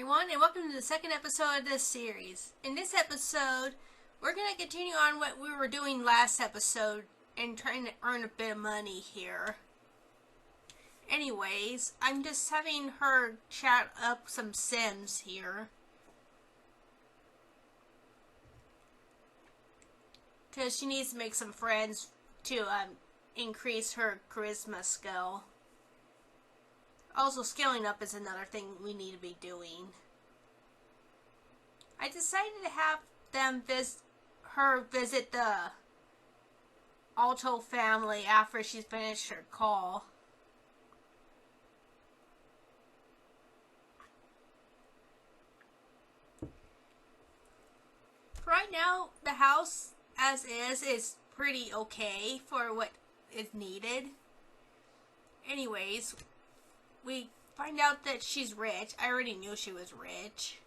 everyone, and welcome to the second episode of this series. In this episode, we're going to continue on what we were doing last episode and trying to earn a bit of money here. Anyways, I'm just having her chat up some Sims here, because she needs to make some friends to increase her charisma skill. Also, scaling up is another thing we need to be doing. I decided to have them visit the Alto family after she's finished her call. Right now, the house as is pretty okay for what is needed. Anyways, we find out that she's rich. I already knew she was rich.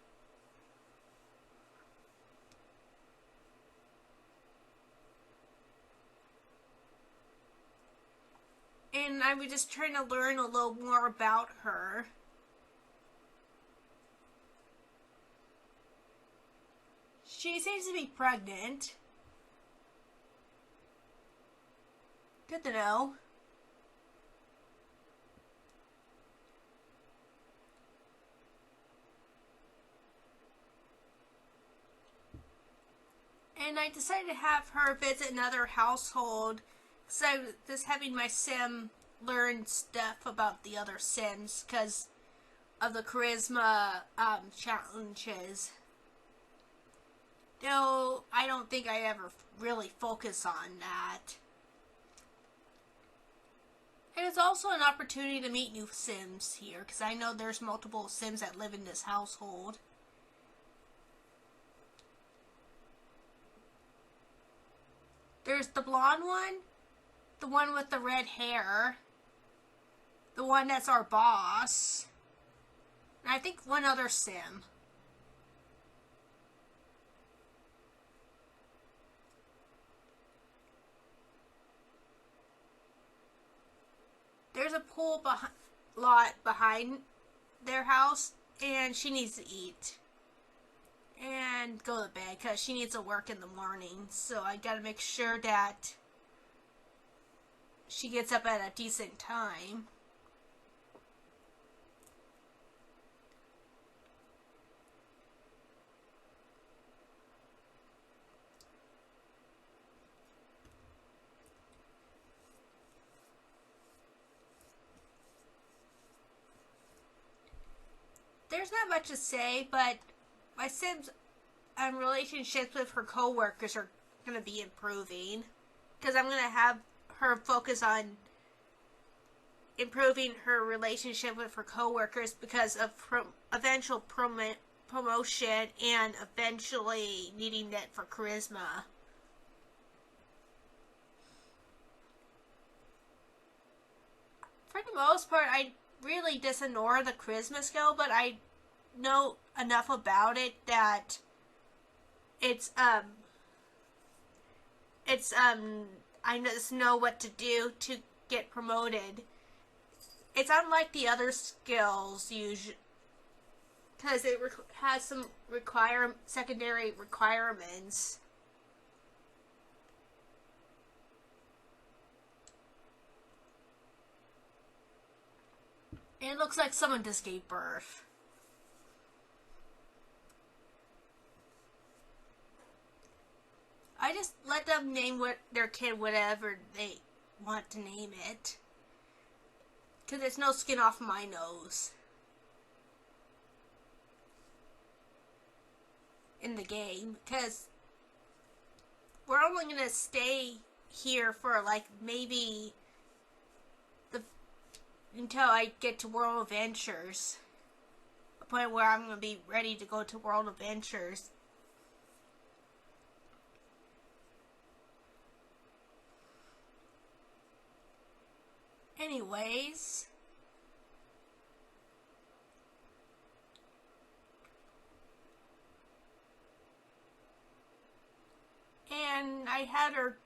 And I was just trying to learn a little more about her. She seems to be pregnant. Good to know. And I decided to have her visit another household, because I was just having my sim learn stuff about the other sims because of the charisma challenges. Though I don't think I ever really focus on that. And it's also an opportunity to meet new sims here, because I know there's multiple sims that live in this household. There's the blonde one, the one with the red hair, the one that's our boss, and I think one other sim. There's a pool lot behind their house, and she needs to eat and go to bed because she needs to work in the morning. So I gotta make sure that she gets up at a decent time. There's not much to say, but my Sim's relationships with her coworkers are going to be improving, because I'm going to have her focus on improving her relationship with her coworkers because of eventual promotion and eventually needing that for charisma. For the most part, I really disignore the charisma skill, but I know enough about it that I just know what to do to get promoted. It's unlike the other skills usually, because it has some secondary requirements. And it looks like someone just gave birth. I just let them name their kid whatever they want to name it, because there's no skin off my nose in the game, because we're only going to stay here for like maybe until I get to World Adventures, a point where I'm going to be ready to go to World Adventures. Anyways, and I had her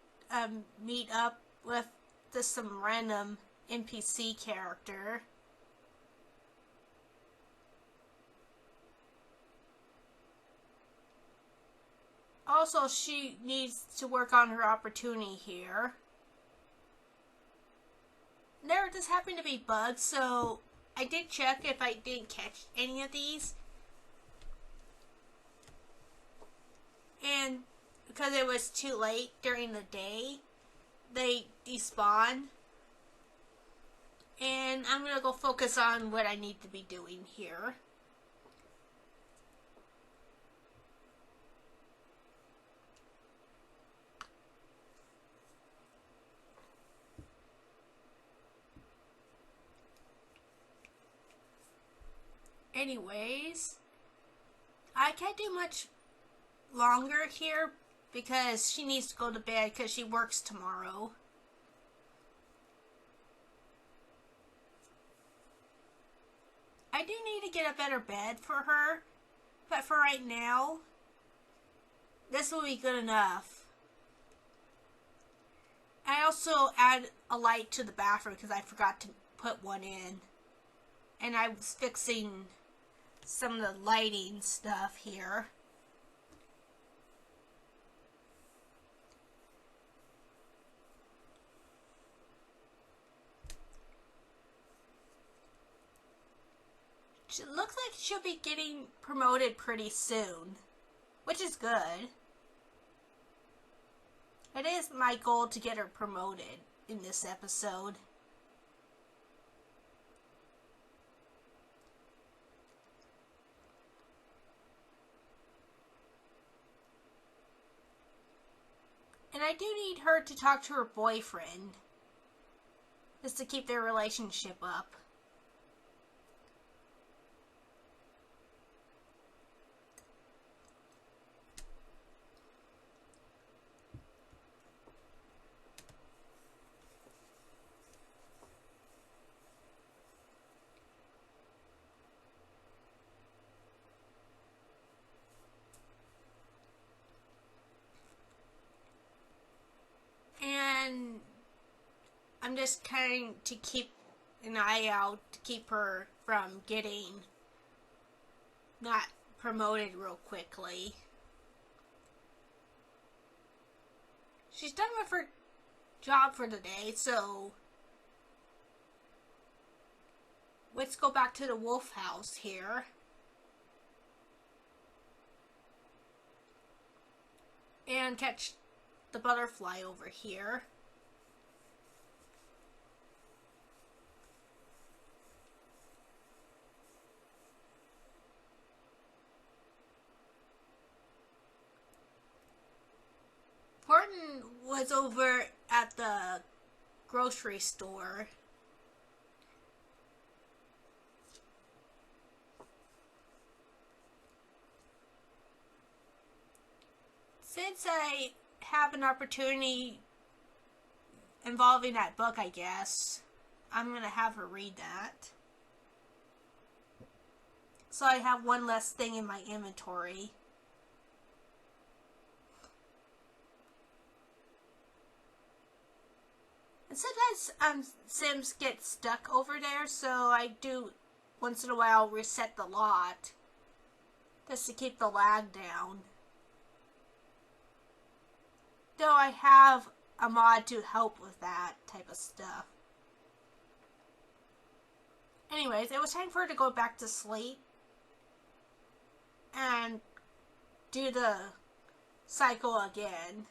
meet up with just some random NPC character. Also, she needs to work on her opportunity here. There just happened to be bugs, so I did check if I didn't catch any of these. And because it was too late during the day, they despawn. And I'm going to go focus on what I need to be doing here. Anyways, I can't do much longer here because she needs to go to bed because she works tomorrow. I do need to get a better bed for her, but for right now, this will be good enough. I also add a light to the bathroom because I forgot to put one in. And I was fixing some of the lighting stuff here. It looks like she'll be getting promoted pretty soon, which is good. It is my goal to get her promoted in this episode. And I do need her to talk to her boyfriend, just to keep their relationship up. And I'm just trying to keep an eye out to keep her from getting not promoted real quickly. She's done with her job for the day, so let's go back to the wolf house here. And catch the butterfly over here. Horton was over at the grocery store. Since I have an opportunity involving that book, I guess, I'm going to have her read that. So I have one less thing in my inventory. And sometimes Sims get stuck over there, so I do once in a while reset the lot just to keep the lag down. Though I have a mod to help with that type of stuff. Anyways, it was time for her to go back to sleep and do the cycle again.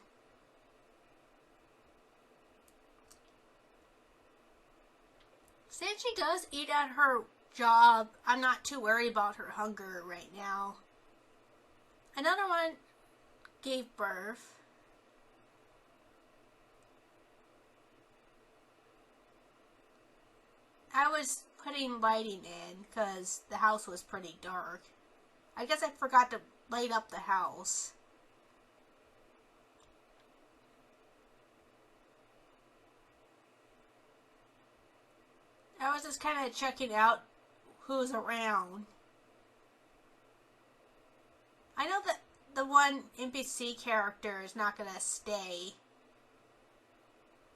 Since she does eat at her job, I'm not too worried about her hunger right now. Another one gave birth. I was putting lighting in because the house was pretty dark. I guess I forgot to light up the house. I was just kind of checking out who's around. I know that the one NPC character is not going to stay.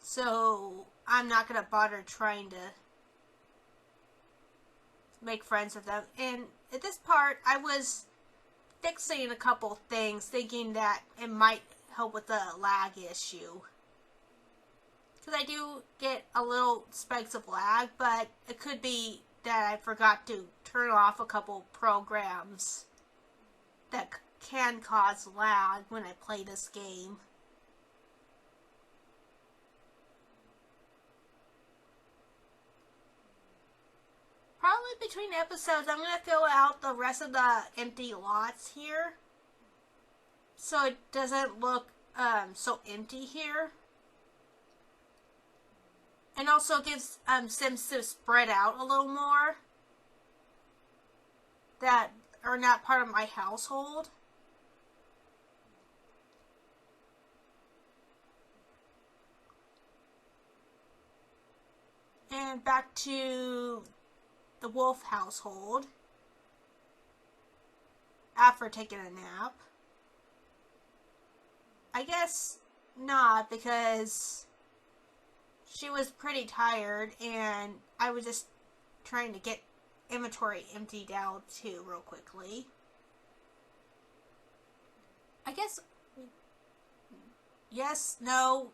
So I'm not going to bother trying to make friends with them. And at this part, I was fixing a couple things, thinking that it might help with the lag issue. Because I do get a little spikes of lag, but it could be that I forgot to turn off a couple programs that can cause lag when I play this game. Probably between episodes, I'm going to fill out the rest of the empty lots here, so it doesn't look so empty here. And also gives Sims to spread out a little more that are not part of my household. And back to the Wolf household after taking a nap. I guess not, because she was pretty tired and I was just trying to get inventory emptied out too real quickly. I guess yes, no.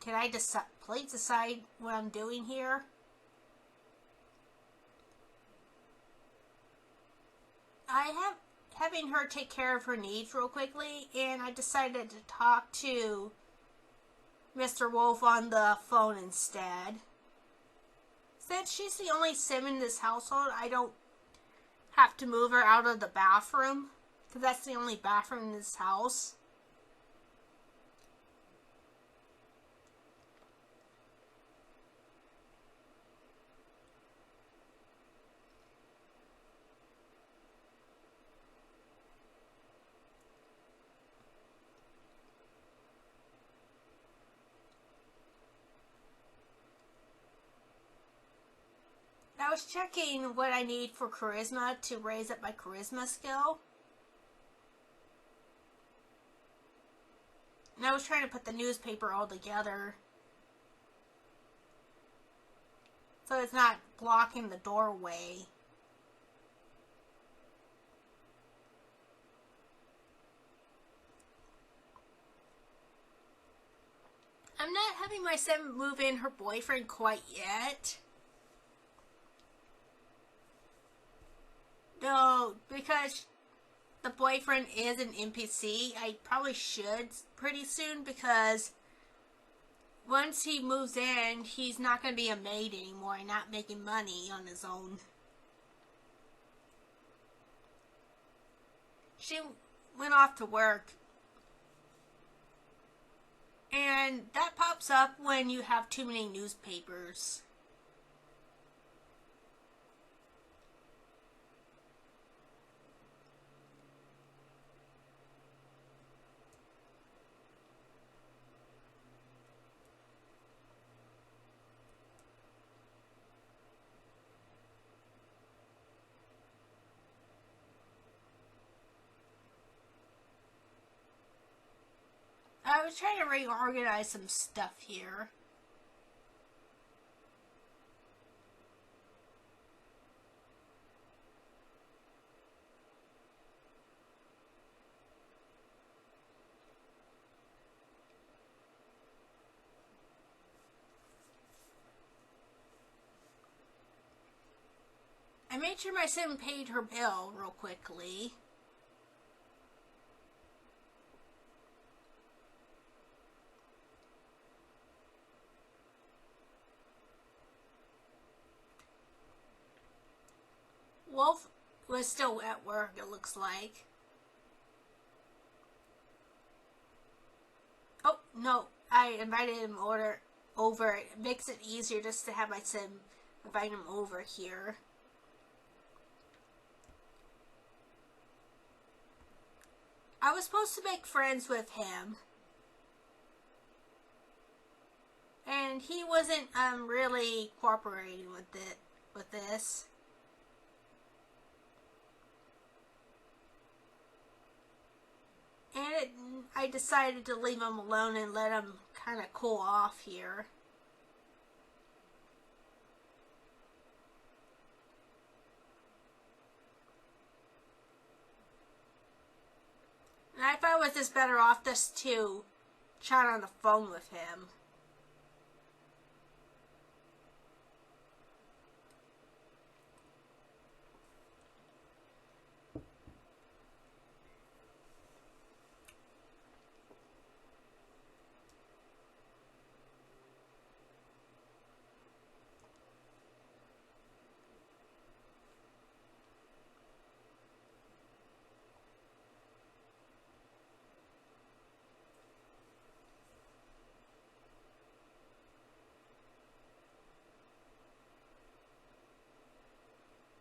Can I please decide what I'm doing here? I have having her take care of her needs real quickly, and I decided to talk to Mr. Wolf on the phone instead. Since she's the only sim in this household, I don't have to move her out of the bathroom, because that's the only bathroom in this house. I was checking what I need for charisma to raise up my charisma skill. And I was trying to put the newspaper all together, so it's not blocking the doorway. I'm not having my sim move in her boyfriend quite yet. No, because the boyfriend is an NPC. I probably should pretty soon, because once he moves in, he's not going to be a maid anymore and not making money on his own. She went off to work. And that pops up when you have too many newspapers. I was trying to reorganize some stuff here. I made sure my sim paid her bill real quickly. Wolf was still at work, it looks like. Oh, no. I invited him over. It makes it easier just to have my sim invite him over here. I was supposed to make friends with him. And he wasn't really cooperating with this. And I decided to leave him alone and let him kind of cool off here. And I thought it was just better off just to chat on the phone with him.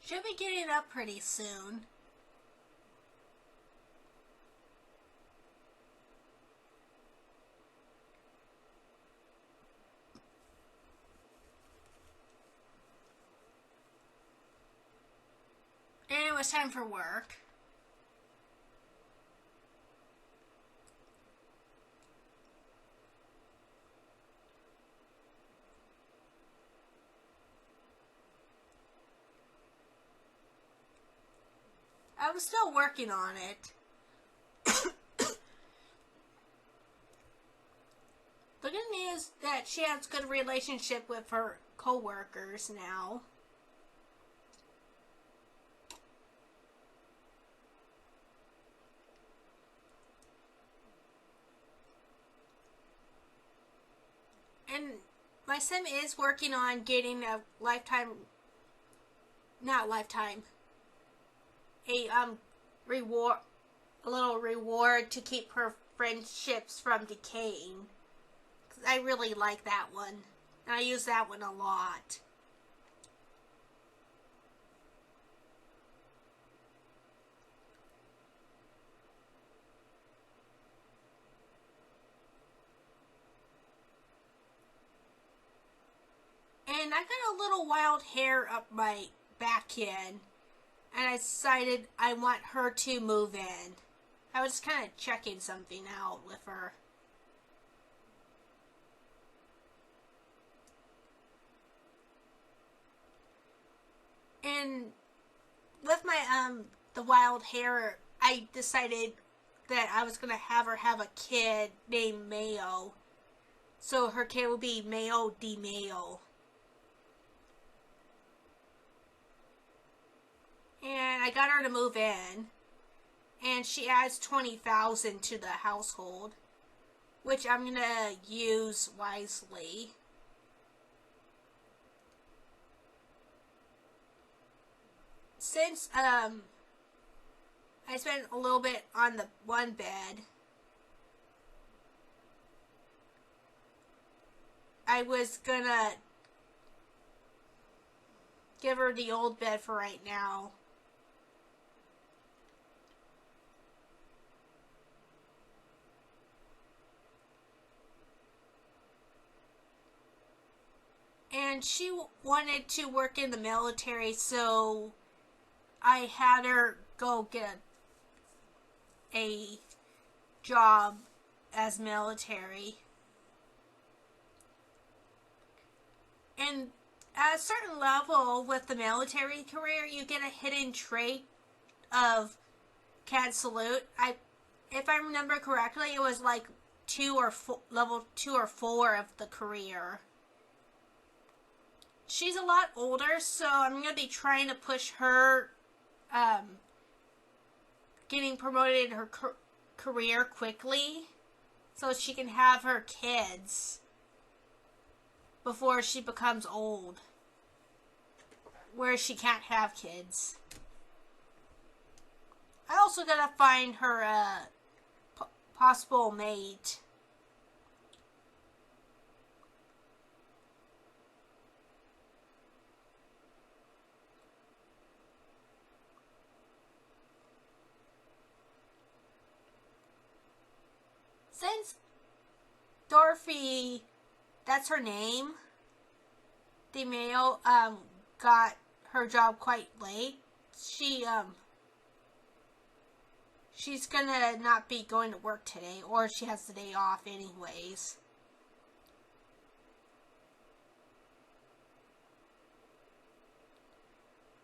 Should be getting up pretty soon. And it was time for work. I was still working on it. The good news is that she has a good relationship with her co-workers now. And my sim is working on getting a reward, a little reward to keep her friendships from decaying. 'Cause I really like that one, and I use that one a lot. And I got a little wild hair up my back end, and I decided I want her to move in. I was kind of checking something out with her. And with my the wild hair, I decided that I was gonna have her have a kid named Mayo. So her kid would be Mayo Di Mayo. And I got her to move in, and she adds 20,000 to the household, which I'm gonna use wisely. Since I spent a little bit on the one bed, I was gonna give her the old bed for right now. And she wanted to work in the military, so I had her go get a job as military. And at a certain level with the military career, you get a hidden trait of CAD Salute. If I remember correctly, it was like level 2 or 4 of the career. She's a lot older, so I'm going to be trying to push her getting promoted in her career quickly so she can have her kids before she becomes old, where she can't have kids. I also gotta find her a possible mate. Since Dorothy, that's her name, DeMayo, got her job quite late, she's gonna not be going to work today, or she has the day off anyways.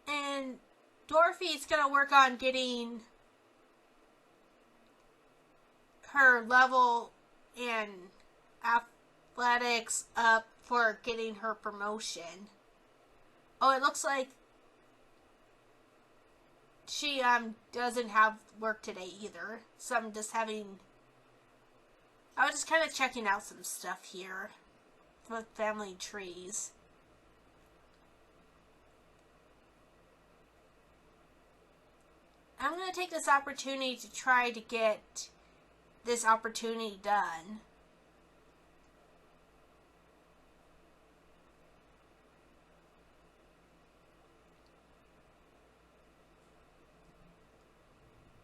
And Dorothy's gonna work on getting her level in athletics up for getting her promotion. Oh, it looks like she doesn't have work today either. So I was just kind of checking out some stuff here with family trees. I'm going to take this opportunity to try to get this opportunity done.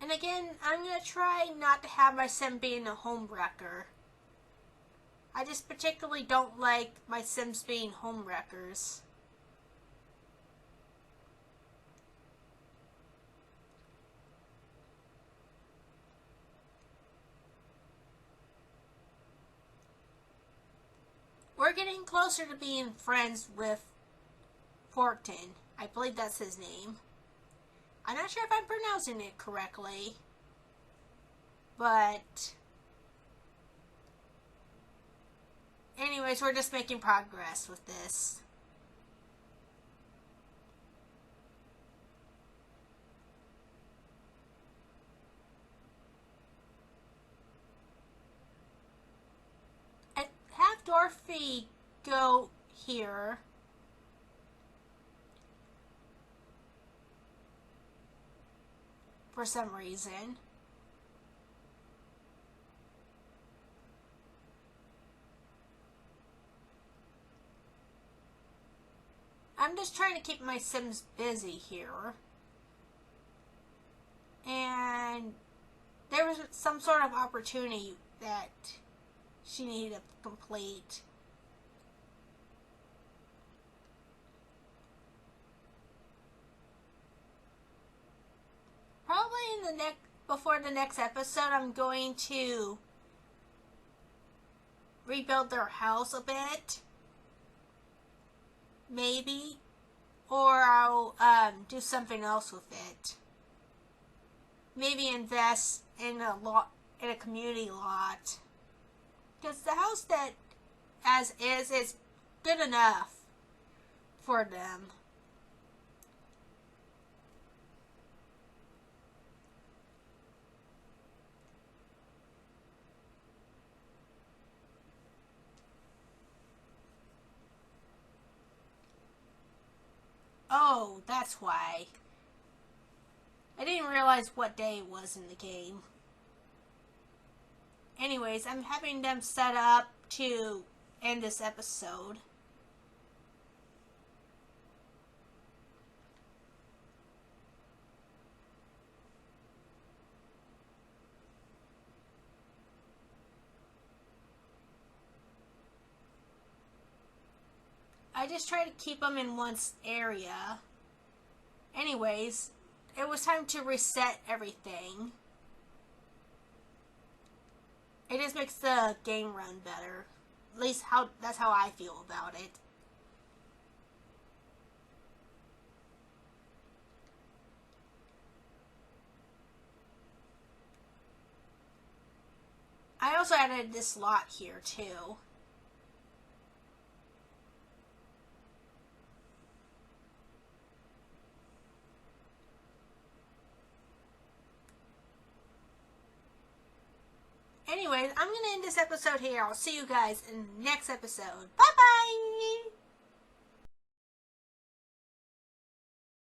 And again, I'm going to try not to have my sim being a homewrecker. I just particularly don't like my sims being homewreckers. We're getting closer to being friends with Fortin. I believe that's his name. I'm not sure if I'm pronouncing it correctly, but anyways, we're just making progress with this. I have Dorothy go here. For some reason. I'm just trying to keep my sims busy here. And there was some sort of opportunity that she needed to complete. Probably before the next episode, I'm going to rebuild their house a bit. Maybe. Or I'll do something else with it. Maybe invest in a community lot. Because the house that as is good enough for them. Oh, that's why. I didn't realize what day it was in the game. Anyways, I'm having them set up to end this episode. I just try to keep them in one area. Anyways, it was time to reset everything. It just makes the game run better. At least that's how I feel about it. I also added this lot here too. Anyways, I'm going to end this episode here. I'll see you guys in the next episode. Bye-bye!